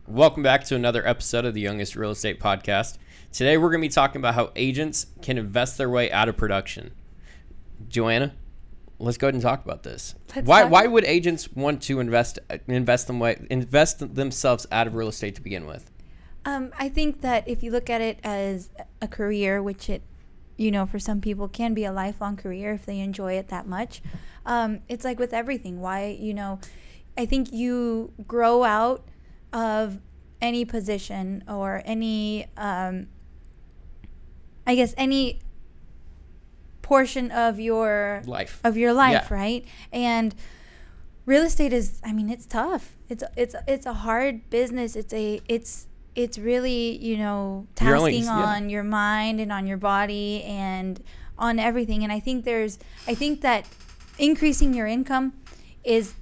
Welcome back to another episode of the Youngest Real Estate Podcast. Today we're going to be talking about how agents can invest their way out of production. Johanna, let's go ahead and talk about this. Why would agents want to invest themselves out of real estate to begin with? I think that if you look at it as a career, which it, for some people can be a lifelong career if they enjoy it that much, it's like with everything. I think you grow out of any position or any, any portion of your life, yeah. Right? And real estate is, it's tough. It's a hard business. It's really, tasking on your mind and on your body and on everything. And I think that increasing your income is,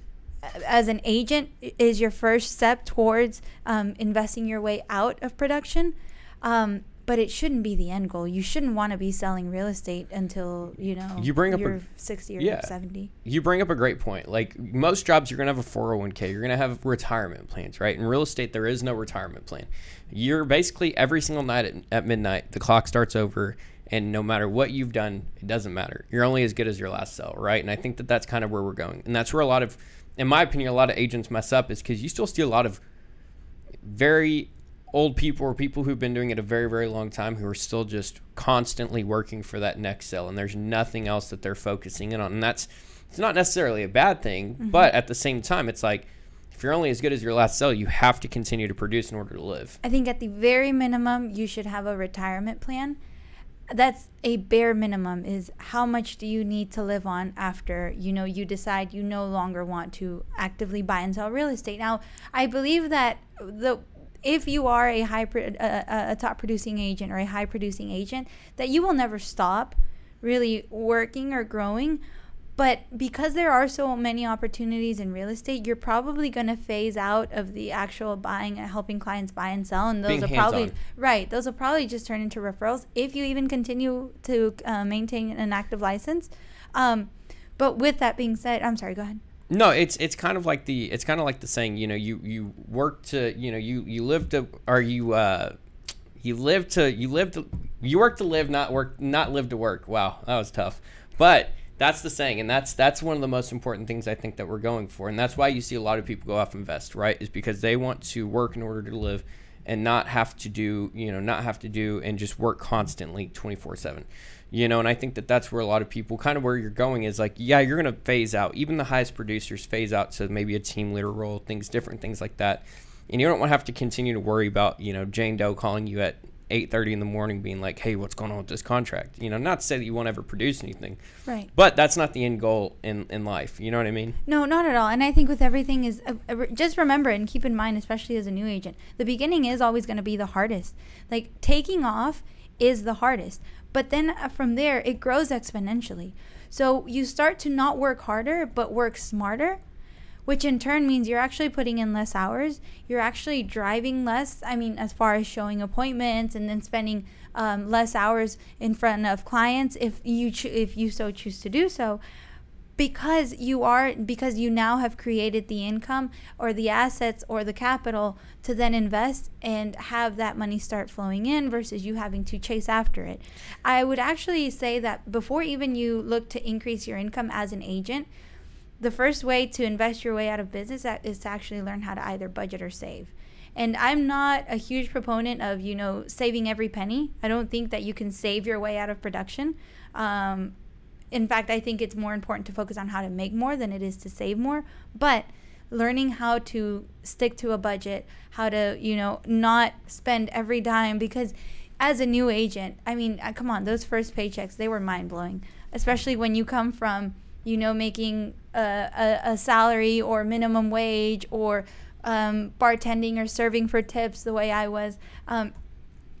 as an agent, is your first step towards investing your way out of production. But it shouldn't be the end goal. You shouldn't want to be selling real estate until, you're 60 or 70. You bring up a great point. Like most jobs, you're going to have a 401k. You're going to have retirement plans, right? In real estate, there is no retirement plan. You're basically every single night at midnight, the clock starts over. And no matter what you've done, it doesn't matter. You're only as good as your last sale, right? And I think that that's kind of where we're going. And that's where in my opinion, a lot of agents mess up, is because you still see a lot of very old people or people who've been doing it a very, very long time who are still just constantly working for that next sale, and there's nothing else that they're focusing in on. And it's not necessarily a bad thing, but at the same time, it's like, if you're only as good as your last sale, you have to continue to produce in order to live. I think at the very minimum, you should have a retirement plan. That's a bare minimum, is how much do you need to live on after, you decide you no longer want to actively buy and sell real estate. Now, I believe that if you are a top producing agent or a high producing agent, that you will never stop really working or growing. But because there are so many opportunities in real estate, you're probably going to phase out of the actual buying and helping clients buy and sell. And those those will probably just turn into referrals if you even continue to maintain an active license. But with that being said, I'm sorry, go ahead. No, it's kind of like the saying, you work to, you live to, or you work to live, not live to work. Wow, that was tough. But that's the saying, and that's one of the most important things I think that we're going for, and that's why you see a lot of people go off and invest, right? Is because they want to work in order to live, and not have to do and just work constantly 24/7. And I think that that's where a lot of people, kind of where you're going, is like, yeah, you're going to phase out. Even the highest producers phase out to maybe a team leader role, different things like that. And you don't want to have to continue to worry about, Jane Doe calling you at 8:30 in the morning being like, hey, what's going on with this contract? Not to say that you won't ever produce anything. Right. But that's not the end goal in life. You know what I mean? No, not at all. And I think with everything is, just remember and keep in mind, especially as a new agent, the beginning is always going to be the hardest. Like taking off is the hardest. But then from there, it grows exponentially. So you start to not work harder, but work smarter, which in turn means you're actually putting in less hours. You're actually driving less. As far as showing appointments and then spending less hours in front of clients if you so choose to do so. Because you now have created the income or the assets or the capital to then invest and have that money start flowing in versus you having to chase after it. I would actually say that before even you look to increase your income as an agent, the first way to invest your way out of business is to actually learn how to either budget or save. And I'm not a huge proponent of, saving every penny. I don't think that you can save your way out of production. In fact, I think it's more important to focus on how to make more than it is to save more. But learning how to stick to a budget, how to, not spend every dime. Because as a new agent, come on, those first paychecks, they were mind-blowing. Especially when you come from, making a salary or minimum wage or bartending or serving for tips the way I was.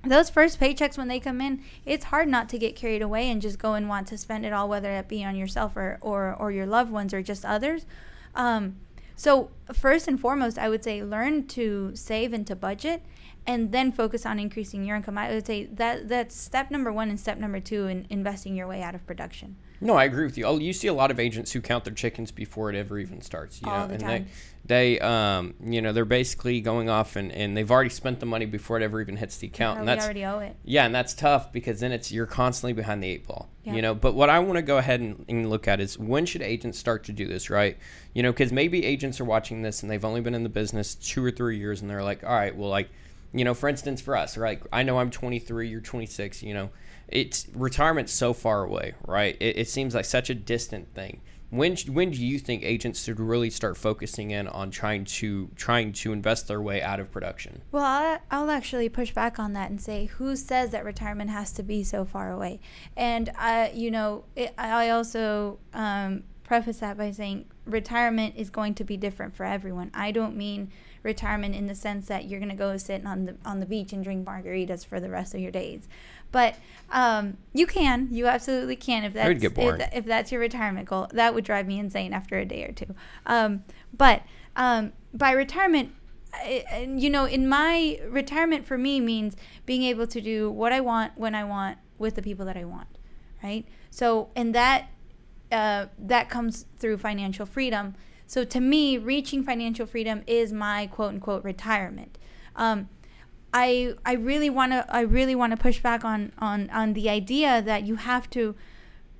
Those first paychecks, when they come in, it's hard not to get carried away and just go and want to spend it all, whether it be on yourself or your loved ones or just others. So first and foremost, I would say learn to save and to budget, and then focus on increasing your income. I would say that's step number one and step number two in investing your way out of production. No, I agree with you. You see a lot of agents who count their chickens before it ever even starts. All the time. they they're basically going off and they've already spent the money before it ever even hits the account, and that's already owe it. Yeah, and that's tough because then you're constantly behind the 8 ball. Yeah. But what I want to go ahead and look at is, when should agents start to do this, right? Because maybe agents are watching this and they've only been in the business 2 or 3 years, and they're like, all right, well, like, for instance, for us, right? I know I'm 23, you're 26, it's retirement's so far away, right? It seems like such a distant thing. When do you think agents should really start focusing in on trying to invest their way out of production? Well, I'll actually push back on that and say, who says that retirement has to be so far away? And I also preface that by saying retirement is going to be different for everyone. I don't mean retirement in the sense that you're going to go sit on the beach and drink margaritas for the rest of your days. But you absolutely can, if that's if that's your retirement goal. That would drive me insane after a day or two. But by retirement, in my retirement for me means being able to do what I want when I want with the people that I want, right? So, and that comes through financial freedom. So to me, reaching financial freedom is my quote unquote retirement. I really want to push back on the idea that you have to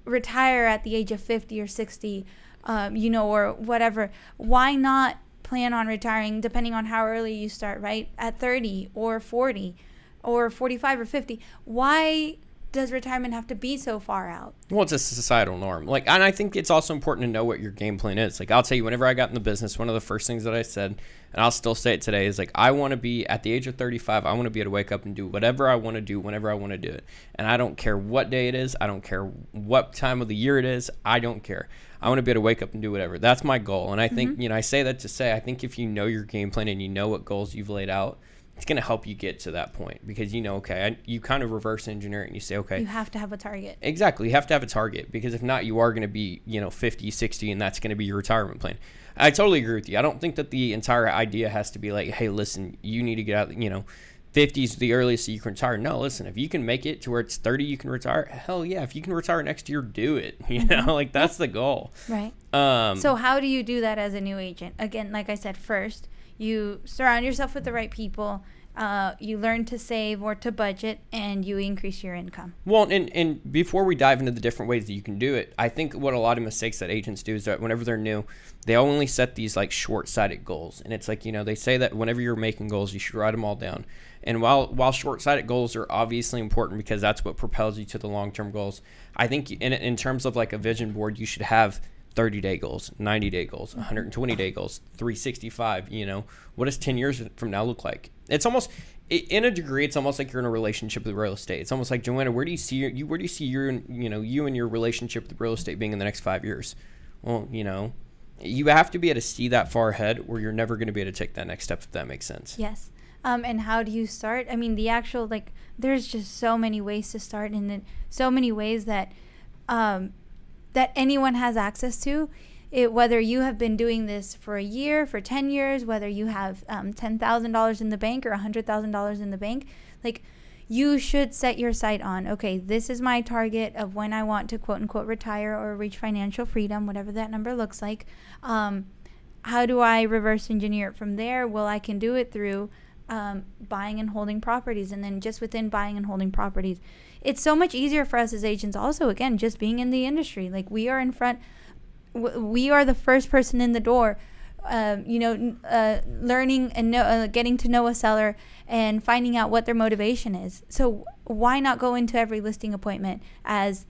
retire at the age of 50 or 60, or whatever. Why not plan on retiring, depending on how early you start, right? At 30 or 40 or 45 or 50. Why does retirement have to be so far out? Well, it's a societal norm. And I think it's also important to know what your game plan is. I'll tell you, whenever I got in the business, one of the first things that I said, and I'll still say it today, is I want to be at the age of 35. I want to be able to wake up and do whatever I want to do whenever I want to do it. And I don't care what day it is. I don't care what time of the year it is. I don't care. I want to be able to wake up and do whatever. That's my goal. And I think, I say that to say, I think if you know your game plan and you know what goals you've laid out, it's going to help you get to that point, because you kind of reverse engineer it and you say, okay, you have to have a target. Exactly. You have to have a target, because if not, you are going to be, 50, 60, and that's going to be your retirement plan. I totally agree with you. I don't think that the entire idea has to be like, hey, listen, you need to get out, 50 is the earliest you can retire. No, listen, if you can make it to where it's 30, you can retire. Hell yeah. If you can retire next year, do it. That's the goal. Right. So how do you do that as a new agent? Again, like I said, first, you surround yourself with the right people. You learn to save or to budget, and you increase your income. Well, and before we dive into the different ways that you can do it, I think what a lot of mistakes that agents do is that whenever they're new, they only set these short-sighted goals. And it's they say that whenever you're making goals, you should write them all down. And while short-sighted goals are obviously important, because that's what propels you to the long-term goals, I think in terms of a vision board, you should have 30-day goals, 90-day goals, 120-day goals, 365. What does 10 years from now look like? It's almost, in a degree, it's almost like you're in a relationship with real estate. It's almost like, Johanna, where do you see you and your relationship with real estate being in the next 5 years? Well, you have to be able to see that far ahead, or you're never going to be able to take that next step, if that makes sense. Yes. And how do you start? I mean, the actual, there's just so many ways to start, and then so many ways that anyone has access to. Whether you have been doing this for a year, for 10 years, whether you have $10,000 in the bank or $100,000 in the bank, you should set your sight on, okay, this is my target of when I want to quote unquote retire or reach financial freedom, whatever that number looks like. How do I reverse engineer it from there? Well, I can do it through buying and holding properties, and then just within buying and holding properties, it's so much easier for us as agents also, again, just being in the industry. We are in front, we are the first person in the door, learning and getting to know a seller and finding out what their motivation is. So why not go into every listing appointment as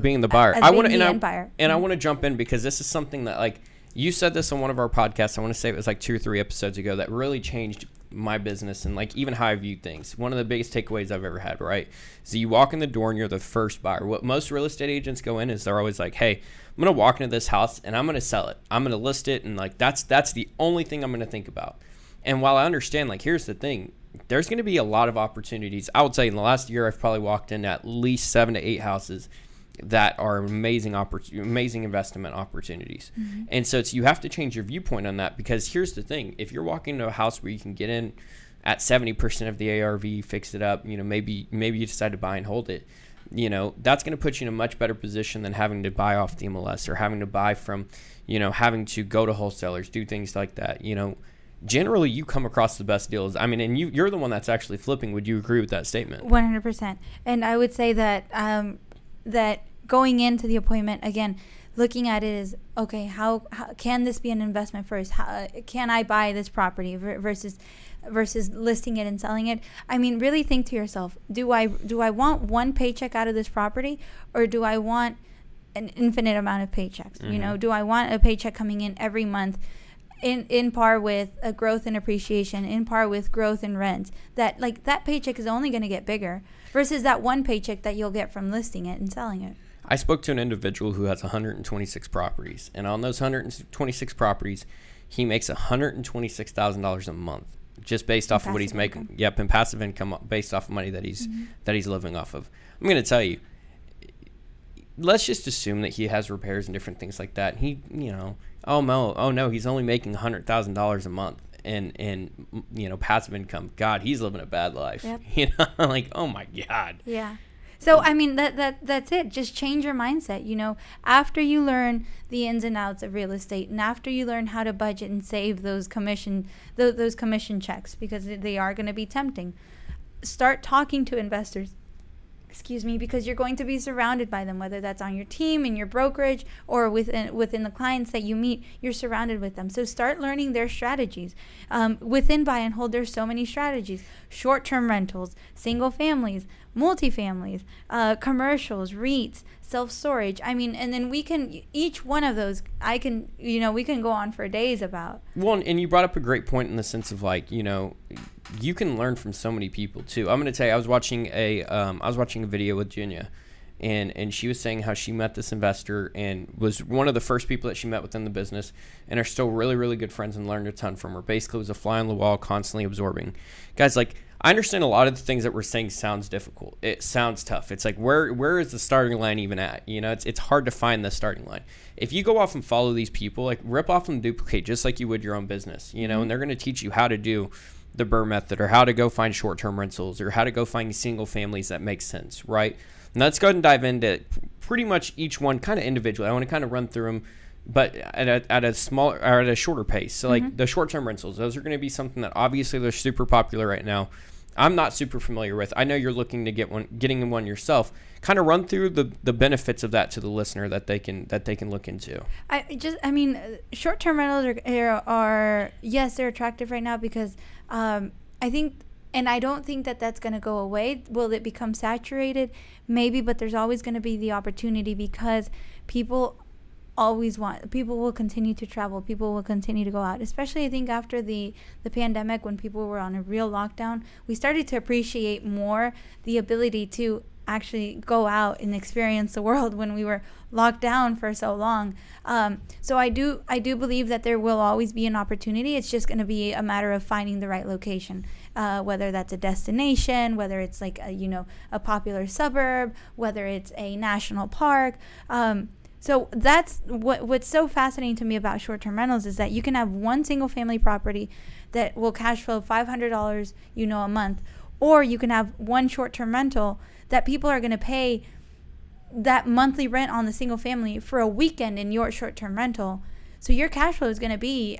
being the buyer? I want to jump in, because this is something that you said this on one of our podcasts. I want to say it was 2 or 3 episodes ago, that really changed my business and even how I view things. One of the biggest takeaways I've ever had, right? So you walk in the door and you're the first buyer. What most real estate agents go in is they're always like, hey, I'm going to walk into this house and I'm going to sell it. I'm going to list it. And that's the only thing I'm going to think about. And while I understand, here's the thing, there's going to be a lot of opportunities. I would say in the last year, I've probably walked in at least 7 to 8 houses that are amazing investment opportunities. Mm-hmm. And so you have to change your viewpoint on that, because here's the thing. If you're walking into a house where you can get in at 70% of the ARV, fix it up, maybe you decide to buy and hold it, that's going to put you in a much better position than having to buy off the MLS or having to buy from, having to go to wholesalers, do things like that, generally you come across the best deals. I mean, and you're the one that's actually flipping. Would you agree with that statement? 100%. And I would say that that going into the appointment, again, looking at it is, okay, how can this be an investment first? How can I buy this property versus listing it and selling it? I mean, really think to yourself, do I want one paycheck out of this property, or do I want an infinite amount of paychecks? Mm-hmm. Do I want a paycheck coming in every month in par with a growth in appreciation, in par with growth in rent? That paycheck is only going to get bigger versus that one paycheck that you'll get from listing it and selling it. I spoke to an individual who has 126 properties, and on those 126 properties, he makes $126,000 a month, just based off of what he's making. Yep, in passive income based off of money that he's living off of. I'm going to tell you, let's just assume that he has repairs and different things like that. He, oh no, he's only making $100,000 a month and passive income. God, he's living a bad life. Yep. Like, oh my God. Yeah. So, I mean, that's it. Just change your mindset. After you learn the ins and outs of real estate, and after you learn how to budget and save those commission checks, because they are going to be tempting, start talking to investors. Because you're going to be surrounded by them, whether that's on your team, in your brokerage, or within the clients that you meet, you're surrounded with them. So start learning their strategies. Within buy and hold, there's so many strategies: short-term rentals, single families, multifamilies, commercials, REITs, self-storage. I mean, and then each one of those, we can go on for days about. Well, and you brought up a great point in the sense of you can learn from so many people too. I'm going to tell you, I was watching a video with Johanna, and she was saying how she met this investor and was one of the first people that she met within the business, and are still really, really good friends and learned a ton from her. Basically, was a fly on the wall, constantly absorbing. Guys, I understand a lot of the things that we're saying sounds difficult. It sounds tough. It's like, where is the starting line even at? It's hard to find the starting line. If you go off and follow these people, rip off and duplicate just like you would your own business, and they're going to teach you how to do the BRRRR method, or how to go find short-term rentals, or how to go find single families that make sense, right? And let's go ahead and dive into pretty much each one kind of individually. I want to kind of run through them, but at a smaller or at a shorter pace. So the short-term rentals, those are going to be something that obviously they're super popular right now. I'm not super familiar with. I know you're looking to getting one yourself. Kind of run through the benefits of that to the listener that they can look into. Short-term rentals are yes, they're attractive right now because I think, and I don't think that that's going to go away. Will it become saturated? Maybe, but there's always going to be the opportunity because people will continue to travel. People will continue to go out, especially I think after the pandemic, when people were on a real lockdown, we started to appreciate more the ability to actually go out and experience the world when we were locked down for so long. So I do believe that there will always be an opportunity. It's just going to be a matter of finding the right location, whether that's a destination, whether it's a popular suburb, whether it's a national park. So that's what's so fascinating to me about short-term rentals is that you can have one single family property that will cash flow $500, a month, or you can have one short-term rental that people are going to pay that monthly rent on the single family for a weekend in your short-term rental. So your cash flow is going to be,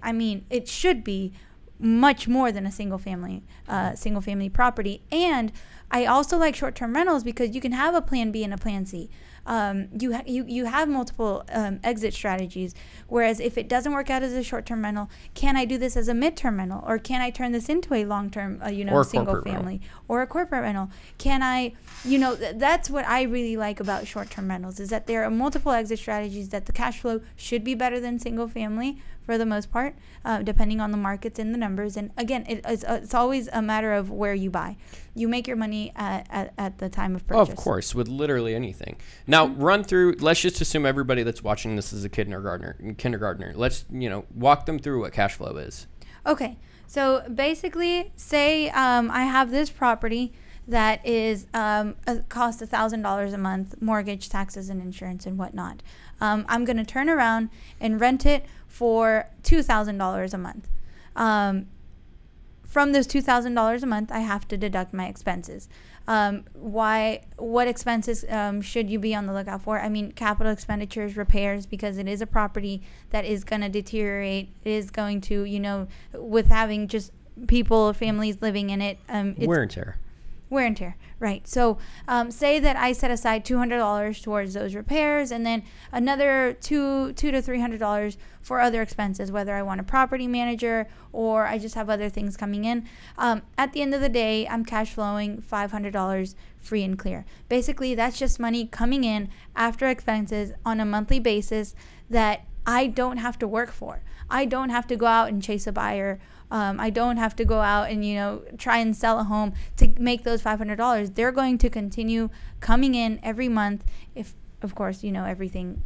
it should be much more than a single family property. And I also like short-term rentals because you can have a plan B and a plan C. You have multiple exit strategies. Whereas if it doesn't work out as a short-term rental, can I do this as a mid-term rental, or can I turn this into a long-term, single family or a corporate rental? Can I, that's what I really like about short-term rentals is that there are multiple exit strategies that the cash flow should be better than single family for the most part, depending on the markets and the numbers. And again, it's always a matter of where you buy. You make your money at the time of purchase. Oh, of course, with literally anything. Now, run through, let's just assume everybody that's watching this is a kindergartner. Let's, walk them through what cash flow is. Okay. So basically, say I have this property that is cost $1,000 a month, mortgage, taxes, and insurance and whatnot. I'm going to turn around and rent it for $2,000 a month. from those $2,000 a month, I have to deduct my expenses. What expenses should you be on the lookout for? I mean, capital expenditures, repairs, because it is a property that is going to deteriorate, is going to, you know, with having just people, families living in it. It's Wear and tear. Wear and tear, right. So say that I set aside $200 towards those repairs, and then another $200 to $300 for other expenses, whether I want a property manager or I just have other things coming in. At the end of the day, I'm cash flowing $500 free and clear. Basically, that's just money coming in after expenses on a monthly basis that I don't have to work for. I don't have to go out and chase a buyer. I don't have to go out and, you know, try and sell a home to make those $500. They're going to continue coming in every month if, of course, you know, everything,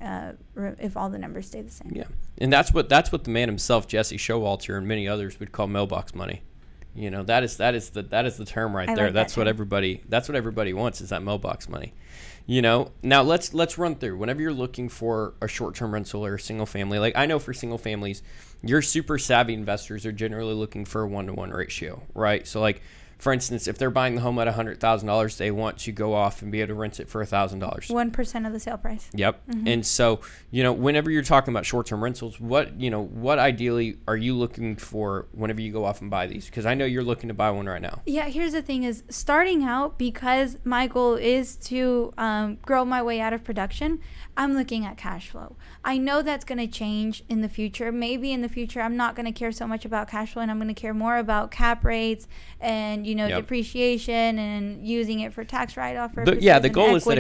if all the numbers stay the same. Yeah. And that's what the man himself, Jesse Showalter, and many others would call mailbox money. You know, that is the term right there. That's what everybody wants, is that mailbox money. You know, now let's run through. Whenever you're looking for a short-term rental or a single family, like I know for single families, your super savvy investors are generally looking for a 1-to-1 ratio, right? So like, for instance, if they're buying the home at $100,000, they want to go off and be able to rent it for $1,000. 1% of the sale price. Yep. Mm-hmm. And so, you know, whenever you're talking about short-term rentals, what ideally are you looking for whenever you go off and buy these? Because I know you're looking to buy one right now. Yeah, here's the thing is, starting out, because my goal is to grow my way out of production, I'm looking at cash flow. I know that's going to change in the future. Maybe in the future, I'm not going to care so much about cash flow, and I'm going to care more about cap rates and, you know, depreciation and using it for tax write-off purposes. The goal is that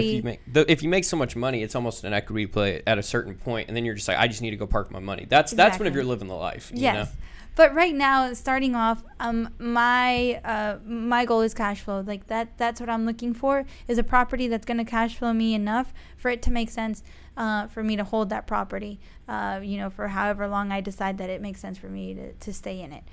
if you make so much money, it's almost an equity play at a certain point, and then you're just like, I just need to go park my money. That's whenever you're living the life. You know? But right now, starting off, my goal is cash flow. Like that's what I'm looking for, is a property that's going to cash flow me enough for it to make sense for me to hold that property, you know, for however long I decide that it makes sense for me to stay in it.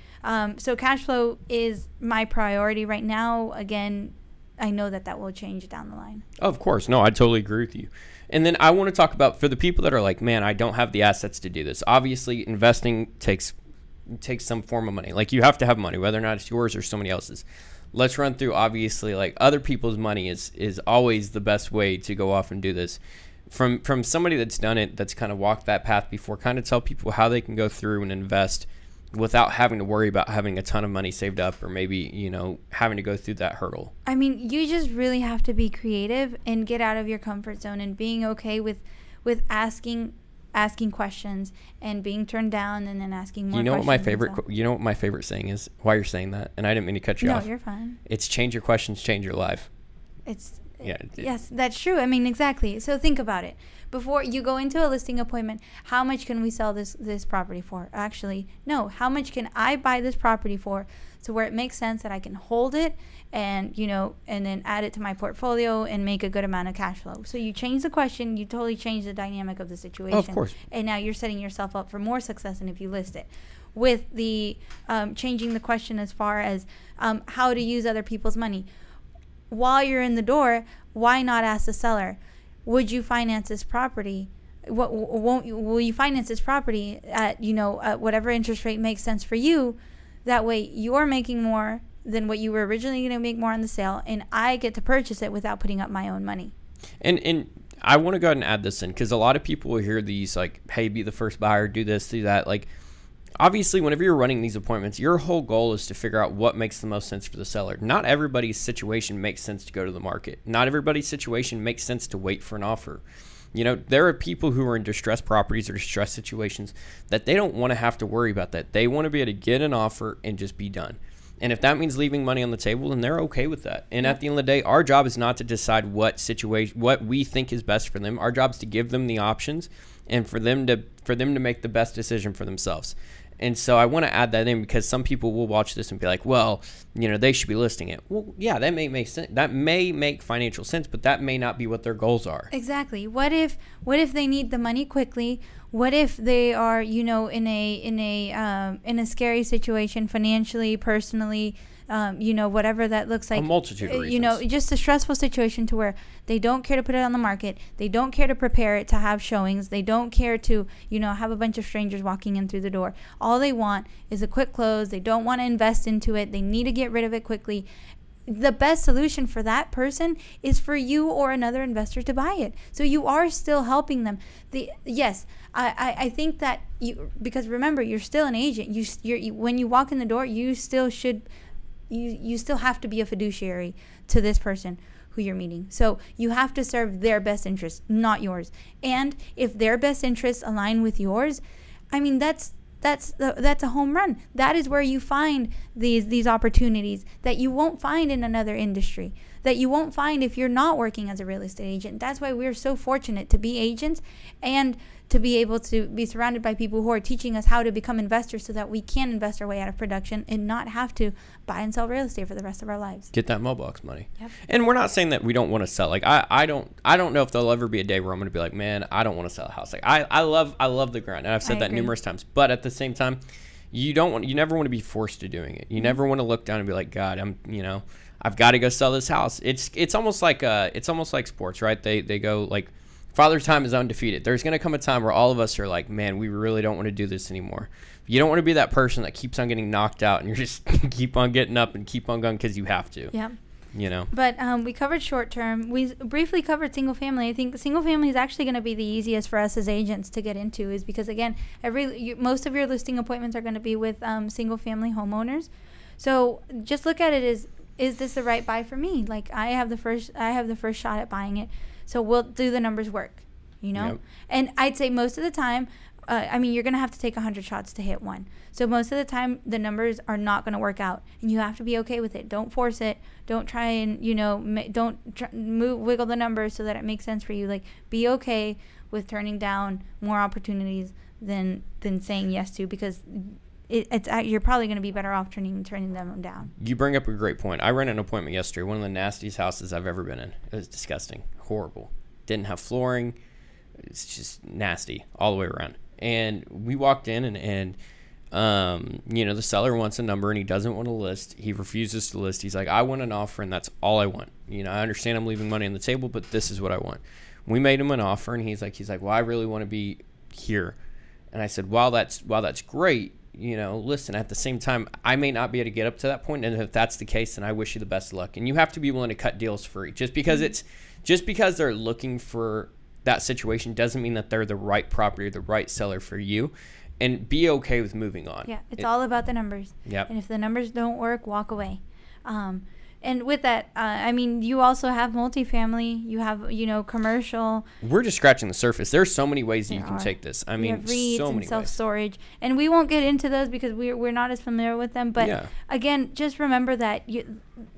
So cash flow is my priority right now. Again, I know that will change down the line. Of course. No, I totally agree with you. And then I want to talk about, for the people that are like, man, I don't have the assets to do this. Obviously, investing takes some form of money. Like, you have to have money, whether or not it's yours or somebody else's. Let's run through, obviously, like, other people's money is always the best way to go off and do this. From somebody that's done it, that's kind of walked that path before, kind of tell people how they can go through and invest without having to worry about having a ton of money saved up, or maybe, you know, having to go through that hurdle. I mean, you just really have to be creative and get out of your comfort zone, and being okay with asking questions and being turned down, and then asking more questions. You know what my favorite saying is, while you're saying that, and I didn't mean to cut you off. No, you're fine. It's change your questions, change your life. Yes, that's true. I mean, exactly. So think about it. Before you go into a listing appointment, how much can we sell this property for? Actually, no. How much can I buy this property for, so where it makes sense that I can hold it and, you know, and then add it to my portfolio and make a good amount of cash flow. So you change the question, you totally change the dynamic of the situation. Oh, of course. And now you're setting yourself up for more success than if you list it. With the changing the question as far as how to use other people's money. While you're in the door, why not ask the seller, would you finance this property? Will you finance this property at, you know, at whatever interest rate makes sense for you? That way you're making more than what you were originally going to make more on the sale, and I get to purchase it without putting up my own money. And I want to go ahead and add this in, because a lot of people will hear these like, hey, be the first buyer, do this, do that. Like, obviously, whenever you're running these appointments, your whole goal is to figure out what makes the most sense for the seller. Not everybody's situation makes sense to go to the market. Not everybody's situation makes sense to wait for an offer. You know, there are people who are in distressed properties or distressed situations that they don't want to have to worry about that. They want to be able to get an offer and just be done. And if that means leaving money on the table, then they're okay with that. And at the end of the day, our job is not to decide what we think is best for them. Our job is to give them the options and for them to make the best decision for themselves. And so I want to add that in, because some people will watch this and be like, well, you know, they should be listing it. Well, yeah, that may make sense. That may make financial sense, but that may not be what their goals are. Exactly. What if they need the money quickly? What if they are, you know, in a scary situation financially, personally, you know, whatever that looks like. A multitude of reasons. You know, just a stressful situation to where they don't care to put it on the market. They don't care to prepare it to have showings. They don't care to, you know, have a bunch of strangers walking in through the door. All they want is a quick close. They don't want to invest into it. They need to get rid of it quickly. The best solution for that person is for you or another investor to buy it. So you are still helping them. Yes, I think that because remember, you're still an agent. When you walk in the door, you still have to be a fiduciary to this person who you're meeting. So you have to serve their best interests, not yours. And if their best interests align with yours, I mean, that's a home run. That is where you find these opportunities that you won't find in another industry, that you won't find if you're not working as a real estate agent. That's why we're so fortunate to be agents and to be able to be surrounded by people who are teaching us how to become investors so that we can invest our way out of production and not have to buy and sell real estate for the rest of our lives. Get that mailbox money. Yep. And we're not saying that we don't want to sell. Like I don't know if there'll ever be a day where I'm going to be like, man, I don't want to sell a house. Like I love the grind, and I've said that numerous times. But at the same time, you never want to be forced to doing it. You never want to look down and be like, God, I've got to go sell this house. It's almost like sports, right? They go like, Father Time is undefeated. There's going to come a time where all of us are like, man, we really don't want to do this anymore. You don't want to be that person that keeps on getting knocked out and you're just keep on getting up and keep on going because you have to. Yeah. You know. But we covered short term. We briefly covered single family. I think single family is actually going to be the easiest for us as agents to get into, is because again, most of your listing appointments are going to be with single family homeowners. So just look at it as, is this the right buy for me? Like I have the first shot at buying it. So we'll do the numbers work, you know? Yep. And I'd say most of the time, you're going to have to take 100 shots to hit one. So most of the time, the numbers are not going to work out. And you have to be okay with it. Don't force it. Don't try and, wiggle the numbers so that it makes sense for you. Like, be okay with turning down more opportunities than saying yes to, because you're probably going to be better off turning them down. You bring up a great point. I ran an appointment yesterday, one of the nastiest houses I've ever been in. It was disgusting, horrible. Didn't have flooring. It's just nasty all the way around. And we walked in and the seller wants a number and he doesn't want to list. He refuses to list. He's like, I want an offer and that's all I want. I understand I'm leaving money on the table, but this is what I want. We made him an offer and he's like, well, I really want to be here. And I said, while that's great, listen, at the same time, I may not be able to get up to that point. And if that's the case, then I wish you the best of luck. And you have to be willing to cut deals free. Just because they're looking for that situation doesn't mean that they're the right property or the right seller for you. And be okay with moving on. Yeah, it's all about the numbers. Yep. And if the numbers don't work, walk away. And with that, you also have multifamily. You have, commercial. We're just scratching the surface. There's so many ways that you can take this. You have REITs so many and self-storage. And we won't get into those because we're not as familiar with them. But again, just remember that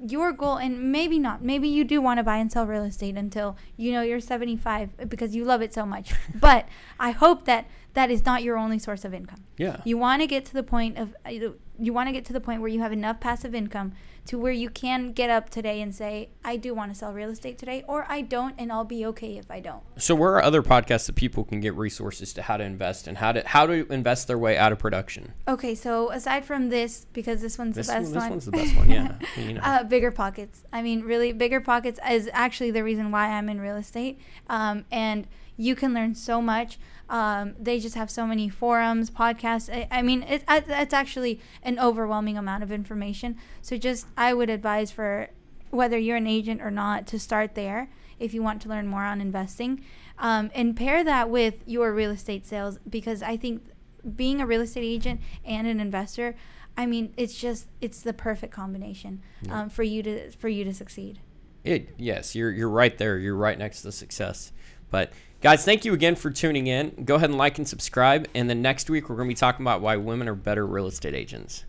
your goal, and maybe not, maybe you do want to buy and sell real estate until, you're 75 because you love it so much. But I hope that is not your only source of income. Yeah. You want to get to the point where you have enough passive income to where you can get up today and say, I do want to sell real estate today, or I don't, and I'll be okay if I don't. So where are other podcasts that people can get resources to how to invest and how to invest their way out of production? Okay, so aside from this, because this one's the best one. This one's the best one, yeah. Bigger Pockets. Really, Bigger Pockets is actually the reason why I'm in real estate. And you can learn so much. They just have so many forums, podcasts. It's actually an overwhelming amount of information. So I would advise, for whether you're an agent or not, to start there if you want to learn more on investing. And pair that with your real estate sales, because I think being a real estate agent and an investor, it's the perfect combination for you to succeed. Yes, you're right there. You're right next to the success. But guys, thank you again for tuning in. Go ahead and like and subscribe. And then next week, we're going to be talking about why women are better real estate agents.